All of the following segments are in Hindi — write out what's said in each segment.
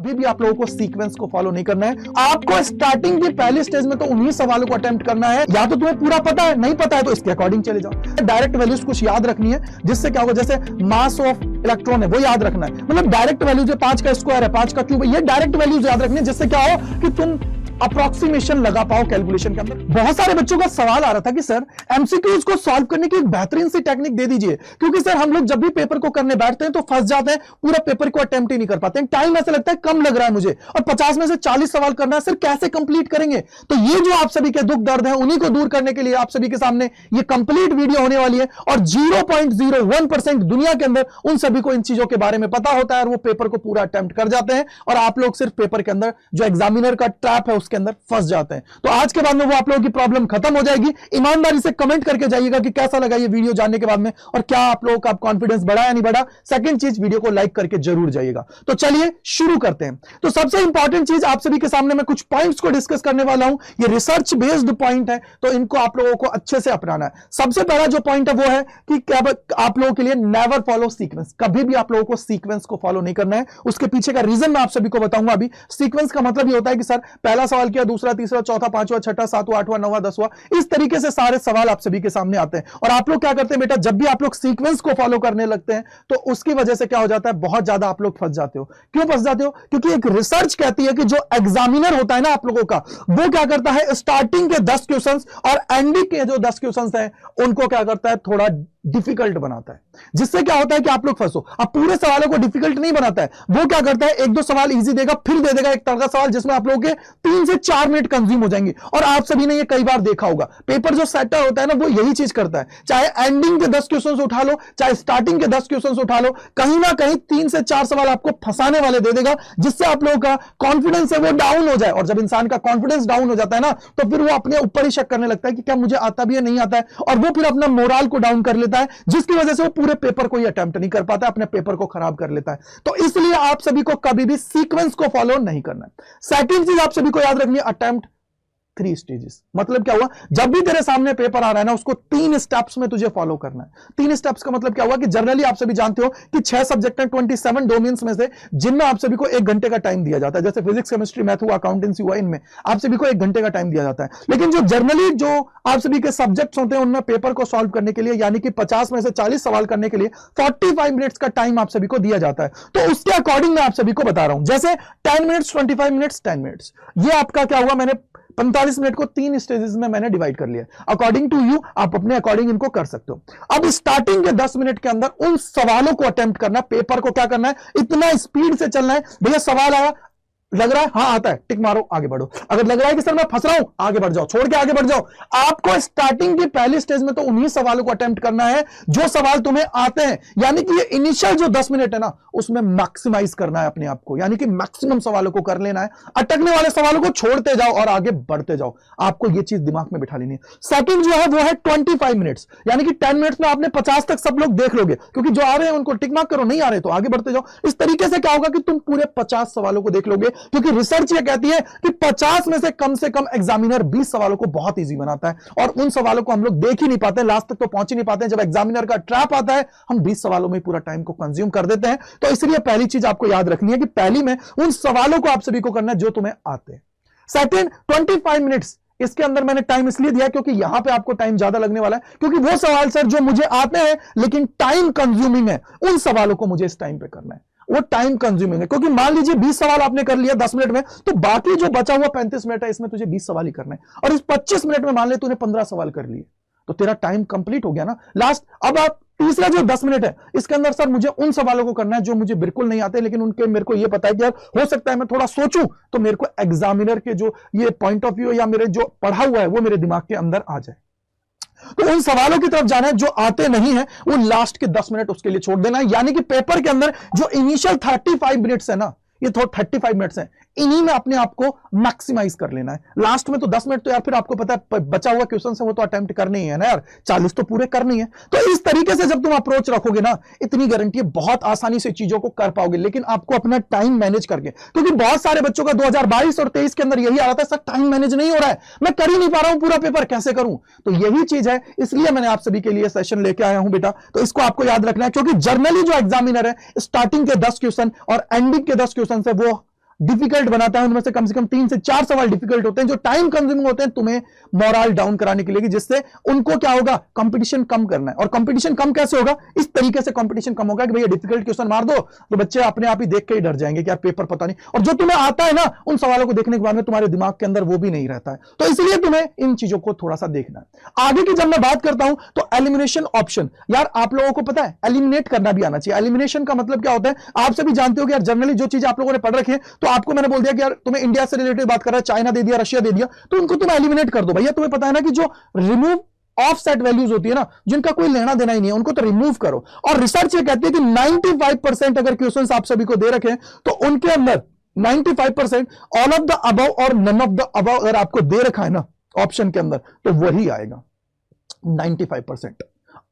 अभी भी आप लोगों को सीक्वेंस को फॉलो नहीं करना है। आपको स्टार्टिंग की पहली स्टेज में तो उन्हीं सवालों को अटेम्प्ट करना है। या तो तुम्हें पूरा पता है, नहीं पता है तो इसके अकॉर्डिंग चले जाओ। डायरेक्ट वैल्यूज कुछ याद रखनी है, जिससे क्या होगा, जैसे मास ऑफ इलेक्ट्रॉन है वो याद रखना है। मतलब डायरेक्ट वैल्यूज है 5 का स्क्वायर है, 5 का क्यूब है, ये डायरेक्ट वैल्यूज याद रखनी है, जिससे क्या हो कि तुम अप्रोक्सीमेशन लगा पाओ कैलकुलेशन के अंदर। बहुत सारे बच्चों का सवाल आ रहा था कि सर एमसीक्यूज को सॉल्व करने की एक बेहतरीन सी टेक्निक दे दीजिए, क्योंकि सर हम लोग जब भी पेपर को करने बैठते हैं तो फंस जाते हैं, पूरा पेपर को अटेम्प्ट ही नहीं कर पाते हैं। टाइम ऐसा लगता है कम लग रहा है मुझे, और 50 में से 40 सवाल करना है, सर कैसे कंप्लीट करेंगे? तो ये जो आप सभी के दुख दर्द है उन्हीं को दूर करने के लिए आप सभी के सामने ये कंप्लीट वीडियो होने वाली है। और 0.01% दुनिया के अंदर उन सभी को इन चीजों के बारे में पता होता है और वो पेपर को पूरा अटेम्प्ट कर जाते हैं, और आप लोग सिर्फ पेपर के अंदर जो एग्जामिनर का ट्रैप है उसके अंदर फंस जाते हैं। तो आज के बाद में वो आप लोगों की प्रॉब्लम खत्म हो जाएगी। ईमानदारी से कमेंट करके जाइएगा कि कैसा लगा ये वीडियो जानने के बाद में, और क्या आप लोगों का कॉन्फिडेंस बढ़ा या नहीं बढ़ा। सेकंड चीज, वीडियो को लाइक करके जरूर जाइएगा। तो चलिए शुरू करते हैं। तो सबसे इंपॉर्टेंट चीज आप सभी के सामने मैं कुछ पॉइंट्स को डिस्कस करने वाला हूं। ये रिसर्च बेस्ड पॉइंट है, तो इनको आप लोगों को अच्छे से अपनाना है। सबसे पहला जो पॉइंट है वो है कि क्या आप लोगों के लिए नेवर फॉलो सीक्वेंस। कभी भी आप लोगों को सीक्वेंस को फॉलो नहीं करना है। उसके पीछे का रीजन मैं आप सभी को बताऊंगा अभी। सीक्वेंस का मतलब ये होता है कि सर पहला सवाल किया, दूसरा, तीसरा, चौथा, पांचवा, छठा, सातवां, आठवां, नौवां, 10वां, इस तरीके से सारे सवाल आप सभी के सामने आते हैं। और आप लोग क्या करते हैं बेटा, जब भी आप लोग सीक्वेंस को फॉलो करने लगते हैं तो उसकी वजह से क्या हो जाता है, बहुत ज्यादा आप लोग फंस जाते हो। क्यों फंस जाते हो? क्योंकि एक रिसर्च कहती है कि जो एग्जामिनर होता है ना आप लोगों का, वो क्या करता है, स्टार्टिंग के 10 क्वेश्चंस और एंडिंग के जो 10 क्वेश्चंस हैं उनको क्या करता है, थोड़ा डिफिकल्ट बनाता है। जिससे क्या होता है कि आप लोग फंसो। अब पूरे सवालों को डिफिकल्ट नहीं बनाता है, वो क्या करता है, एक दो सवाल इजी देगा, फिर दे देगा एक तड़का सवाल जिसमें आप लोगों के 3 से 4 मिनट कंज्यूम हो जाएंगे। और आप सभी ने ये कई बार देखा होगा, पेपर जो सेटर होता है ना वो यही चीज करता है। चाहे एंडिंग के 10 क्वेश्चन उठा लो, चाहे स्टार्टिंग के 10 क्वेश्चन उठा लो, कहीं ना कहीं 3 से 4 सवाल आपको फंसाने वाले दे देगा, जिससे आप लोगों का कॉन्फिडेंस है वो डाउन हो जाए। और जब इंसान का कॉन्फिडेंस डाउन हो जाता है ना, तो फिर वो अपने ऊपर ही शक करने लगता है कि क्या मुझे आता भी है, नहीं आता है, और वो फिर अपना मोरल को डाउन कर लेता है, जिसकी वजह से वो पूरे पेपर को ही अटेम्प्ट नहीं कर पाता, अपने पेपर को खराब कर लेता है। तो इसलिए आप सभी को कभी भी सीक्वेंस को फॉलो नहीं करना है। सेकंड चीज आप सभी को याद रखनी है, अटेम्प्ट 3 स्टेजेस। मतलब क्या हुआ, जब भी तेरे सामने पेपर आ रहा है ना, उसको 3 स्टेप्स में तुझे फॉलो करना है। 3 स्टेप्स का मतलब क्या हुआ कि जनरली आप सभी जानते हो कि 6 सब्जेक्ट हैं 27 डोमेन्स में से, जिनमें आप सभी को 1 घंटे का टाइम दिया जाता है। जैसे फिजिक्स, केमिस्ट्री, मैथ हुआ, अकाउंटेंसी हुआ, इनमें आप सभी को 1 घंटे का टाइम दिया जाता है। लेकिन जो जनरली जो आप सभी के सब्जेक्ट्स होते हैं उनमें पेपर को सॉल्व करने के लिए, यानी कि 50 में से 40 सवाल करने के लिए 45 मिनट्स का टाइम आप सभी को दिया जाता है। तो उसके अकॉर्डिंग मैं आप सभी को बता रहा हूं, जैसे 10 मिनट्स, 25 मिनट्स, 10 मिनट्स, ये आपका क्या हुआ, मैंने 45 मिनट को 3 स्टेजेस में मैंने डिवाइड कर लिया। अकॉर्डिंग टू यू, आप अपने अकॉर्डिंग इनको कर सकते हो। अब स्टार्टिंग के 10 मिनट के अंदर उन सवालों को अटेम्प्ट करना, पेपर को क्या करना है, इतना स्पीड से चलना है। भैया सवाल आया, लग रहा है हाँ आता है, टिक मारो, आगे बढ़ो। अगर लग रहा है कि सर मैं फंस रहा हूं, आगे बढ़ जाओ, छोड़ के आगे बढ़ जाओ। आपको स्टार्टिंग की पहली स्टेज में तो उन्हीं सवालों को अटेम्प्ट करना है जो सवाल तुम्हें आते हैं। यानी कि ये इनिशियल जो 10 मिनट है ना, उसमें मैक्सिमाइज करना है अपने आप को, यानी कि मैक्सिमम सवालों को कर लेना है। अटकने वाले सवालों को छोड़ते जाओ और आगे बढ़ते जाओ। आपको ये चीज दिमाग में बिठा लेनी है। सेकंड जो है वो है 25 मिनट्स, यानी कि 10 मिनट्स में आपने 50 तक सब लोग देख लोगे, क्योंकि जो आ रहे हैं उनको टिक मार्क करो, नहीं आ रहे तो आगे बढ़ते जाओ। इस तरीके से क्या होगा कि तुम पूरे 50 सवालों को देख लोगे, क्योंकि रिसर्च ये कहती है कि 50 में से कम एग्जामिनर 20 सवालों को बहुत इजी बनाता है, और उन सवालों को हम लोग देख ही नहीं पाते, लास्ट तक तो पहुंच ही नहीं पाते। जब एग्जामिनर का ट्रैप आता है, हम 20 सवालों में पूरा टाइम को कंज्यूम कर देते हैं। तो इसलिए पहली चीज आपको याद रखनी है कि पहली में उन सवालों को आप सभी को करना है जो तुम्हें आते हैं। सेकंड, 25 मिनट्स, इसके अंदर मैंने टाइम इसलिए दिया क्योंकि यहां पे आपको टाइम ज्यादा लगने वाला है, क्योंकि वो सवाल सर जो मुझे आते हैं लेकिन टाइम कंज्यूमिंग है, उन सवालों को मुझे इस टाइम पे करना है। वो टाइम कंज्यूमिंग है, क्योंकि मान लीजिए 20 सवाल आपने कर लिया 10 मिनट में, तो बाकी जो बचा हुआ 35 मिनट है, इसमें तुझे 20 सवाल ही करना है। और इस 25 मिनट में मान ले तूने 15 सवाल कर लिए, तो तेरा टाइम कंप्लीट हो गया ना लास्ट। अब आप तीसरा जो 10 मिनट है, इसके अंदर सर मुझे उन सवालों को करना है जो मुझे बिल्कुल नहीं आते, लेकिन उनके मेरे को ये पता है कि यार हो सकता है मैं थोड़ा सोचूं तो मेरे को एग्जामिनर के जो ये पॉइंट ऑफ व्यू या मेरे जो पढ़ा हुआ है वो मेरे दिमाग के अंदर आ जाए। तो उन सवालों की तरफ जाना है जो आते नहीं है, वो लास्ट के 10 मिनट उसके लिए छोड़ देना है। यानी कि पेपर के अंदर जो इनिशियल 35 मिनट्स है ना, ये 35 मिनट्स है, इन्हीं में अपने आप को मैक्सिमाइज कर लेना है। लास्ट में तो 10 मिनट तो यार फिर आपको पता है बचा हुआ क्वेश्चन है वो तो अटेम्प्ट करने ही है ना यार, 40 तो पूरे करनी है। तो इस तरीके से जब तुम अप्रोच रखोगे ना, इतनी गारंटी है बहुत आसानी से चीजों को कर पाओगे। लेकिन आपको अपना टाइम मैनेज करके, क्योंकि बहुत सारे बच्चों का 2022 और 23 के अंदर यही आ रहा था, सर टाइम मैनेज नहीं हो रहा है, मैं कर ही नहीं पा रहा हूं पूरा पेपर, कैसे करूं? तो यही चीज है, इसलिए मैंने आप सभी के लिए सेशन लेके आया हूं बेटा। तो इसको आपको याद रखना है, क्योंकि जर्नली जो एग्जामिनर है, स्टार्टिंग के 10 क्वेश्चन और एंडिंग के 10 क्वेश्चन है वो डिफिकल्ट बनाता है उनमें से कम 3 से 4 सवाल डिफिकल्ट होते हैं जो टाइम कंज्यूमिंग होते हैं तुम्हें मोरल डाउन कराने के लिए, जिससे उनको क्या होगा, कंपटीशन कम करना है। और कंपटीशन कम कैसे होगा, इस तरीके से कंपटीशन कम होगा कि भैया डिफिकल्ट क्वेश्चन मार दो तो बच्चे अपने आप ही देख के ही डर जाएंगे कि यार पेपर पता नहीं, और जो तुम्हें आता है ना उन सवालों को देखने के बाद में तुम्हारे दिमाग के अंदर वो भी नहीं रहता है। तो इसलिए तुम्हें इन चीजों को थोड़ा सा देखना है। आगे की जब मैं बात करता हूं तो एलिमिनेशन ऑप्शन, यार आप लोगों को पता है एलिमिनेट करना भी आना चाहिए। एलिमिनेशन का मतलब क्या होता है, आप सभी जानते हो कि यार जनरली जो चीज आप लोगों ने पढ़ रखी है, तो आपको मैंने बोल दिया कि यार तुम्हें इंडिया से रिलेटेड बात कर रहा है, चाइना दे दिया, रशिया दे दिया, तो उनको तुम एलिमिनेट कर दो। भैया तुम्हें पता है ना कि जो रिमूव ऑफसेट वैल्यूज होती है ना, जिनका कोई लेना देना ही नहीं है, उनको तो रिमूव करो। और रिसर्च ये कहती है कि 95% अगर क्वेश्चंस आप सभी को दे रखे तो उनके अंदर 95% ऑल ऑफ द अबव और नन ऑफ द अबव अगर आपको दे रखा है ना ऑप्शन के अंदर, तो वही आएगा 95%।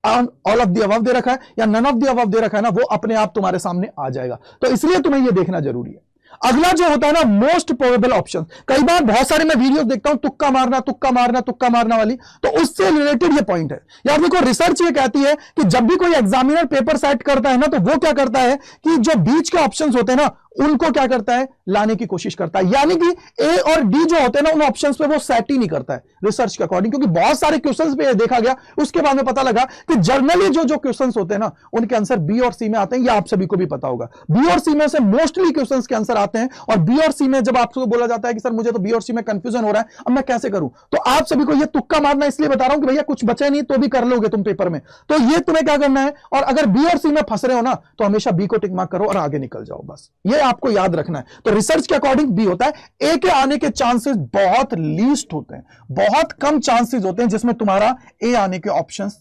ऑल ऑफ द अबव दे रखा है या नन ऑफ द अबव दे रखा है ना, वो अपने आप तुम्हारे सामने आ जाएगा। तो इसलिए तुम्हें यह देखना जरूरी है। अगला जो होता है ना मोस्ट प्रोबेबल ऑप्शन, कई बार बहुत सारे मैं वीडियोस देखता हूं तुक्का मारना तुक्का मारना तुक्का मारना वाली, तो उससे रिलेटेड ये पॉइंट है। यार देखो रिसर्च ये कहती है कि जब भी कोई एग्जामिनर पेपर सेट करता है ना, तो वो क्या करता है कि जो बीच के ऑप्शंस होते हैं ना उनको क्या करता है, लाने की कोशिश करता है। यानी कि ए और डी जो होते हैं ना उन ऑप्शंस पे वो सेट ही नहीं करता है रिसर्च के अकॉर्डिंग, क्योंकि बहुत सारे क्वेश्चंस पे देखा गया, उसके बाद में पता लगा कि जर्नली जो क्वेश्चंस होते हैं ना उनके आंसर बी और सी में आते हैं। ये आप सभी को भी पता होगा, बी और सी में से मोस्टली क्वेश्चंस के आंसर आते हैं। और बी और सी में जब आपको बोला जाता है कि सर मुझे तो बी और सी में कंफ्यूजन हो रहा है, अब मैं कैसे करूं, तो आप सभी को ये तुक्का मारना इसलिए बता रहा हूं कि भैया कुछ बचे नहीं तो भी कर लोगे तुम पेपर में, तो ये तुम्हें क्या करना है। और अगर बी और सी में फंस रहे हो ना, तो हमेशा बी को टिक मार्क करो और आगे निकल जाओ, बस ये आपको याद रखना है। तो रिसर्च के अकॉर्डिंग बी होता है। ए के आने के चांसेस बहुत लीस्ट होते हैं, बहुत कम चांसेस होते हैं जिसमें तुम्हारा ए आने के ऑप्शंस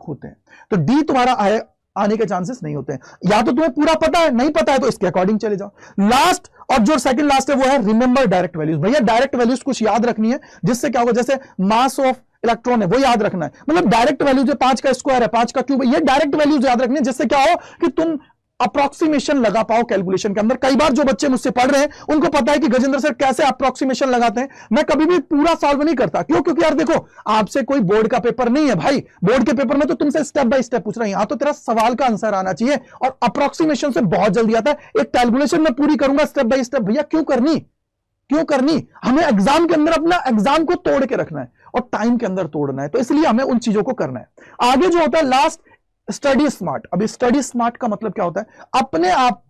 होते हैं। तो डी तुम्हारा आने के चांसेस नहीं होते हैं। या तो तुम्हें पूरा पता है, नहीं पता है तो इसके अकॉर्डिंग चले जाओ। लास्ट और जो सेकंड लास्ट है वो है रिमेंबर डायरेक्ट वैल्यूज। भैया डायरेक्ट वैल्यूज कुछ याद रखनी है, जिससे क्या होगा, जैसे मास ऑफ इलेक्ट्रॉन है वो याद रखना है। मतलब डायरेक्ट वैल्यूज है 5 का स्क्वायर है 5 का क्यूब है, ये डायरेक्ट वैल्यूज याद रखनी है, जिससे क्या हो कि तुम अप्रोक्सीमेशन लगा पाओ कैलकुलेशन के अंदर। कई बार जो बच्चे मुझसे पढ़ रहे हैं उनको पता है कि गजेंद्र सर कैसे अप्रोक्सीमेशन लगाते हैं। मैं कभी भी पूरा सॉल्व नहीं करता, क्यों, क्योंकि यार देखो आपसे कोई बोर्ड का पेपर नहीं है भाई, बोर्ड के पेपर में तो तुमसे स्टेप बाय स्टेप पूछ रहे हैं, यहां तो तेरा सवाल का आंसर आना चाहिए, और अप्रोक्सीमेशन से बहुत जल्दी आता है। एक कैलकुलेशन में पूरी करूंगा स्टेप बाय स्टेप, भैया क्यों करनी, हमें एग्जाम के अंदर अपना एग्जाम को तोड़ के रखना है और टाइम के अंदर तोड़ना है, तो इसलिए हमें उन चीजों को करना है। आगे जो होता है लास्ट, स्टडी स्मार्ट। अभी स्टडी स्मार्ट का मतलब क्या होता है, अपने आप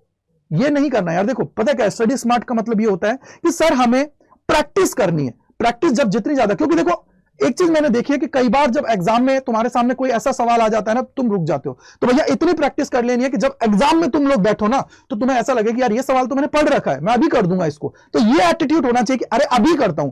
ये नहीं करना है। यार देखो पता क्या है, स्टडी स्मार्ट का मतलब ये होता है कि सर हमें प्रैक्टिस करनी है। प्रैक्टिस जब जितनी ज्यादा, क्योंकि देखो एक चीज मैंने देखी है कि कई बार जब एग्जाम में तुम्हारे सामने कोई ऐसा सवाल आ जाता है ना, तुम रुक जाते हो। तो भैया इतनी प्रैक्टिस कर लेनी है कि जब एग्जाम में तुम लोग बैठो ना, तो तुम्हें ऐसा लगे कि यार ये सवाल तो मैंने पढ़ रखा है, मैं अभी कर दूंगा इसको। तो ये एटीट्यूड होना चाहिए कि अरे अभी करता हूं,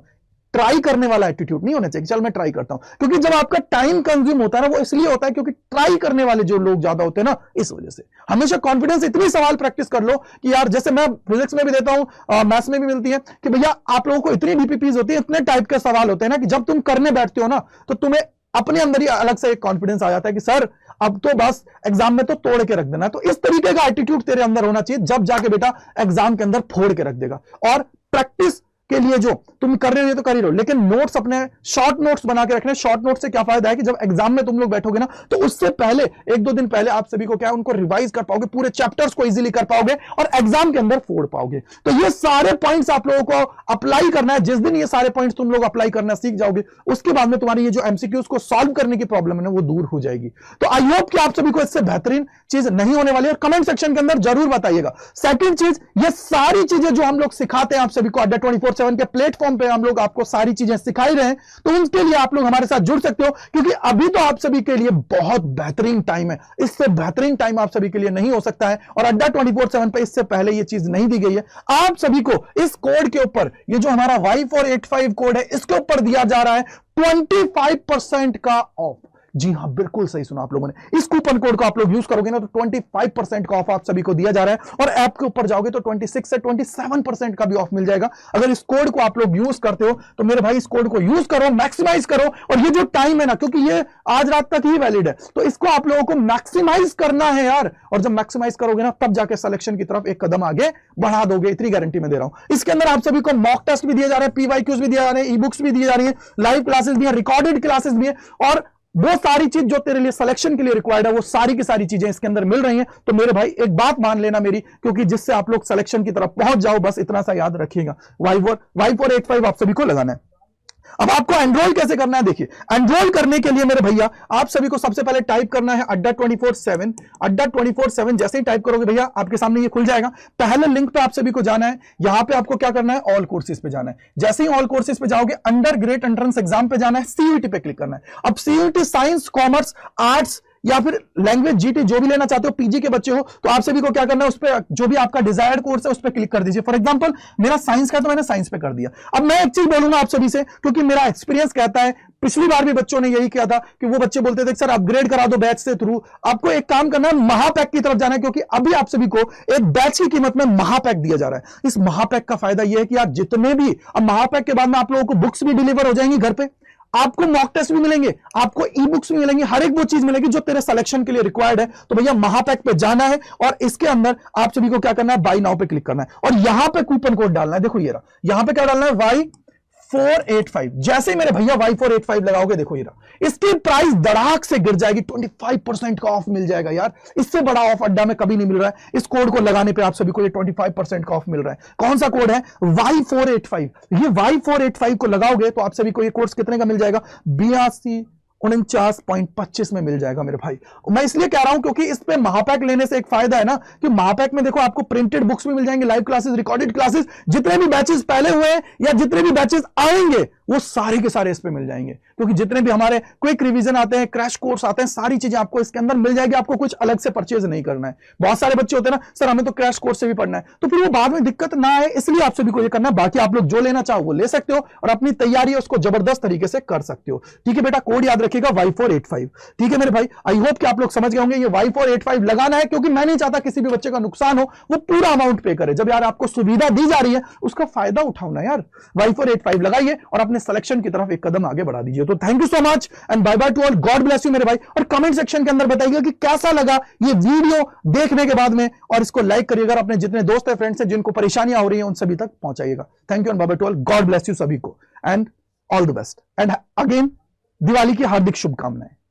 ट्राई करने वाला एटीट्यूड नहीं होना चाहिए चल मैं ट्राई करता हूं। क्योंकि जब आपका टाइम कंज्यूम होता है ना, वो इसलिए होता है क्योंकि ट्राई करने वाले जो लोग ज्यादा होते हैं ना, इस वजह से। हमेशा कॉन्फिडेंस इतनी सवाल प्रैक्टिस कर लो कि यार, जैसे मैं फिजिक्स में भी देता हूं, मैथ्स में भी मिलती है कि भैया आप लोगों को इतनी डीपीपीज होती है, इतने टाइप के सवाल होते हैं ना, कि जब तुम करने बैठते हो ना, तो तुम्हें अपने अंदर ही अलग से एक कॉन्फिडेंस आ जाता है कि सर अब तो बस एग्जाम में तो तोड़ के रख देना है। तो इस तरीके का एटीट्यूड तेरे अंदर होना चाहिए, जब जाके बेटा एग्जाम के अंदर फोड़ के रख देगा। और प्रैक्टिस के लिए जो तुम कर रहे हो तो कर ही रहो, लेकिन नोट्स अपने शॉर्ट नोट्स बना के रखने। शॉर्ट नोट से क्या फायदा है कि जब एग्जाम में तुम लोग बैठोगे ना, तो उससे पहले 1-2 दिन पहले आप सभी को क्या है, उनको रिवाइज कर पाओगे, पूरे चैप्टर्स को इजीली कर पाओगे और एग्जाम के अंदर फोड़ पाओगे। तो ये सारे पॉइंट्स आप लोगों को अप्लाई करना है। जिस दिन ये सारे पॉइंट्स तुम लोग अप्लाई करना सीख जाओगे, उसके बाद में तुम्हारी ये जो एमसीक्यूज को सॉल्व करने की प्रॉब्लम है ना, वो दूर हो जाएगी। तो आई होप कि आप सभी को इससे बेहतरीन चीज नहीं होने वाली है। कमेंट सेक्शन के अंदर जरूर बताइएगा। सेकंड चीज, ये सारी चीजें जो हम लोग सिखाते हैं आप सभी को अड्डा 24/7 के प्लेटफॉर्म पे, हम लोग आपको सारी चीजें सिखाई रहे हैं, तो उनके लिए आप लोग हमारे साथ जुड़ सकते हो, क्योंकि अभी तो आप सभी के लिए बहुत बेहतरीन टाइम है। इससे बेहतरीन टाइम आप सभी के लिए नहीं हो सकता है, और अड्डा 24/7 पे इससे पहले ये चीज नहीं दी गई है। आप सभी को इस कोड के ऊपर, ये जो हमारा Y485 कोड है, इसके ऊपर दिया जा रहा है 25% का ऑफ। जी हां, बिल्कुल सही सुना आप लोगों ने। इस कूपन कोड को आप लोग यूज करोगे ना, तो 25% का ऑफ आप सभी को दिया जा रहा है, और ऐप के ऊपर जाओगे तो 26 से 27% का भी ऑफ मिल जाएगा। अगर इस कोड को आप लोग यूज करते हो तो मेरे भाई इस कोड को यूज करो, मैक्सिमाइज करो। और ये जो टाइम है ना, क्योंकि ये आज रात तक ही वैलिड है, तो इसको आप लोगों को मैक्सिमाइज करना है यार। और जब मैक्सिमाइज करोगे ना, तब जाके सिलेक्शन की तरफ एक कदम आगे बढ़ा दोगे, इतनी गारंटी मैं दे रहा हूं। इसके अंदर आप सभी को मॉक टेस्ट भी दिए जा रहे हैं, PYQs भी दिए जा रहे हैं, ई बुक्स भी दी जा रही है, लाइव क्लासेस भी है, रिकॉर्डेड क्लासेस भी है, और वो सारी चीज जो तेरे लिए सिलेक्शन के लिए रिक्वायर्ड है, वो सारी की सारी चीजें इसके अंदर मिल रही हैं। तो मेरे भाई एक बात मान लेना मेरी, क्योंकि जिससे आप लोग सिलेक्शन की तरफ पहुंच जाओ, बस इतना सा याद रखिएगा, Y485 आप सभी को लगाना है। अब आपको एनरोल कैसे करना है, देखिए एनरोल करने के लिए मेरे भैया आप सभी को सबसे पहले टाइप करना है अड्डा 24/7। अड्डा 24/7 जैसे ही टाइप करोगे भैया आपके सामने ये खुल जाएगा। पहले लिंक पे आप सभी को जाना है, यहां पे आपको क्या करना है, ऑल कोर्सेज पे जाना है। जैसे ही ऑल कोर्सेज पे जाओगे, अंडर ग्रेड एंट्रेंस एग्जाम पे जाना है, सीयूईटी पे क्लिक करना है। अब सीयूईटी साइंस, कॉमर्स, आर्ट्स या फिर लैंग्वेज, जीटी जो भी लेना चाहते हो, पीजी के बच्चे हो, तो आप सभी को क्या करना है, उस पर जो भी आपका डिजायर्ड कोर्स है उस पर क्लिक कर दीजिए। फॉर एग्जांपल मेरा साइंस का, तो मैंने साइंस पे कर दिया। अब मैं एक चीज बोलूंगा आप सभी से, क्योंकि मेरा एक्सपीरियंस कहता है, पिछली बार भी बच्चों ने यही किया था कि वो बच्चे बोलते थे सर अपग्रेड करा दो बैच से थ्रू। आपको एक काम करना है, महापैक की तरफ जाना है, क्योंकि अभी आप सभी को एक बैच की कीमत में महापैक दिया जा रहा है। इस महापैक का फायदा यह है कि आप जितने भी, अब महापैक के बाद में आप लोगों को बुक्स भी डिलीवर हो जाएंगी घर पे, आपको मॉक टेस्ट भी मिलेंगे, आपको ई बुक्स भी मिलेंगे, हर एक वो चीज मिलेगी जो तेरे सिलेक्शन के लिए रिक्वायर्ड है। तो भैया महापैक पे जाना है और इसके अंदर आप सभी को क्या करना है, बाय नाउ पे क्लिक करना है और यहां पे कूपन कोड डालना है। देखो ये रहा, यहां पे क्या डालना है, Y485। जैसे ही मेरे भैया Y485 लगाओगे, देखो ये रहा, इसकी प्राइस धड़ाक से गिर जाएगी, 25% का ऑफ मिल जाएगा यार। इससे बड़ा ऑफ अड्डा में कभी नहीं मिल रहा है। इस कोड को लगाने पे आप सभी को ये 25% का ऑफ मिल रहा है। कौन सा कोड है, Y485। ये Y485 को लगाओगे तो आप सभी को ये कोर्स कितने का मिल जाएगा, 8249.25 में मिल जाएगा मेरे भाई। मैं इसलिए कह रहा हूं क्योंकि इस पे महापैक लेने से एक फायदा है ना, कि महापैक में देखो आपको प्रिंटेड बुक्स भी मिल जाएंगे, लाइव क्लासेस, रिकॉर्डेड क्लासेस, जितने भी बैचेस पहले हुए हैं या जितने भी बैचेस आएंगे वो सारे के सारे इस पे मिल जाएंगे। क्योंकि जितने भी हमारे क्विक रिवीजन आते हैं, क्रैश कोर्स आते हैं, सारी चीजें आपको इसके अंदर मिल जाएगी। आपको कुछ अलग से परचेज नहीं करना है। बहुत सारे बच्चे होते हैं ना, सर हमें तो क्रैश कोर्स से भी पढ़ना है, तो फिर वो बाद में दिक्कत ना आए, इसलिए आप सभी को ये करना है। बाकी आप लोग जो लेना चाहो वो ले सकते हो और अपनी तैयारी है उसको जबरदस्त तरीके से कर सकते हो। ठीक है बेटा, कोड याद रखिएगा Y485। ठीक है मेरे भाई, आई होप कि आप लोग समझ गए होंगे। ये Y485 लगाना है क्योंकि मैं नहीं चाहता किसी भी बच्चे का नुकसान हो, वो पूरा अमाउंट पे करे। जब यार आपको सुविधा दी जा रही है उसका फायदा उठाओ ना यार। Y485 लगाइए और अपने सिलेक्शन की तरफ एक कदम आगे बढ़ा दीजिए। तो thank you so much and bye bye to all, God bless you मेरे भाई। और कमेंट सेक्शन के अंदर बताइएगा कि कैसा लगा ये वीडियो देखने के बाद में, और इसको लाइक करिएगा, अपने जितने दोस्त है, फ्रेंड्स हैं, जिनको परेशानियां हो रही हैं उन सभी तक पहुंचाइएगा। Thank you and bye bye to all, God bless you सभी को and all the best and again Diwali की हार्दिक शुभकामनाएं।